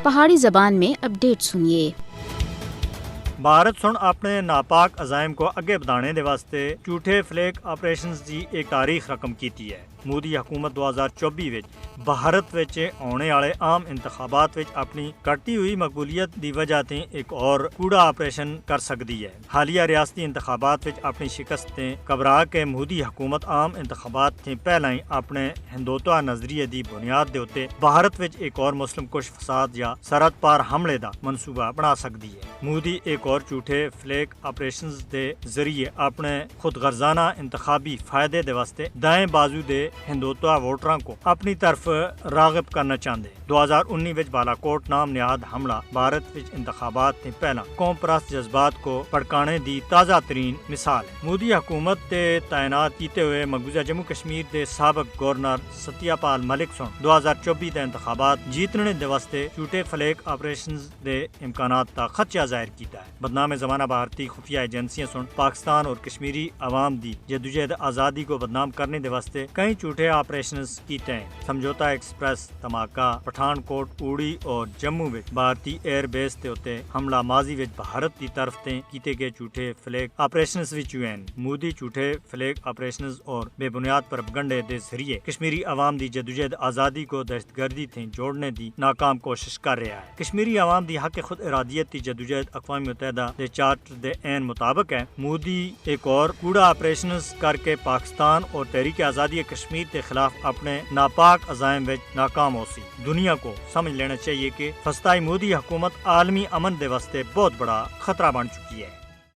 پہاڑی زبان میں اپڈیٹ سنیے۔ بھارت سن اپنے ناپاک عزائم کو اگے بڑھانے دے واسطے جھوٹے فلیک آپریشنز دی ایک تاریخ رقم کیتی ہے۔ مودی حکومت 2024 وچ بھارت وچ ہونے والے عام انتخابات وچ اپنی گھٹی ہوئی مقبولیت دی وجہ تے ایک اور کوڑا آپریشن کر سکتی ہے۔ حالیہ ریاستی انتخابات وچ اپنی شکست تے گھبرا کے مودی حکومت عام انتخابات تے پہلا ہی اپنے ہندوتوا نظریے دی بنیاد دے اوتے بھارت وچ ایک اور مسلم کش فساد یا سرحد پار حملے دا منصوبہ بنا سکتی ہے۔ مودی ایک اور جھوٹے فلیک آپریشنز دے ذریعے اپنے خود غرضانہ انتخابی فائدے دے واسطے دائیں بازو دے ہندوتوا ووٹراں کو اپنی طرف راغب کرنا چاہتے۔ 2019 وچ بالاکوٹ نام نہاد حملہ بھارت وچ انتخابات تے پہلا قوم پرست جذبات کو بھڑکانے دی تازہ ترین مثال ہے۔ مودی حکومت تے تعینات کیتے ہوئے مقبوضہ جموں کشمیر دے سابق گورنر ستیہ پال ملک سن 2024 دے انتخابات جیتنے دے واسطے جھوٹے فلیک آپریشنز دے امکانات دا خدشہ ظاہر کیتا ہے۔ بدنام زمانہ بھارتی خفیہ ایجنسیاں سن پاکستان اور کشمیری عوام دی جدوجہد آزادی کو بدنام کرنے دے واسطے کئی جھوٹے آپریشنز کیتے ہیں۔ سمجھوتہ ایکسپریس دھماکہ پٹھان کوٹ اوڑی اور جموں وچ بھارتی ایئر بیس تے اوتے حملہ ماضی وچ بھارت دی طرف تے کیتے گئے جھوٹے فلیک آپریشنز وچ ہوئے۔ مودی جھوٹے فلیک آپریشنز اور بے بنیاد پروپیگنڈے دے ذریعے کشمیری عوام دی جدوجہد آزادی کو دہشت گردی تھیں جوڑنے دی ناکام کوشش کر رہا ہے۔ کشمیری عوام دی حق خود ارادیت دی جدوجہد اقوام متحدہ دے چارٹر دے عین مطابق ہے۔ مودی ایک اور کوڑا آپریشنز کر کے پاکستان اور تحریک آزادی کشمیر کے خلاف اپنے ناپاک عزائم وچ ناکام ہو سی۔ دنیا کو سمجھ لینا چاہیے کہ فسطائی مودی حکومت عالمی امن دے واسطے بہت بڑا خطرہ بن چکی ہے۔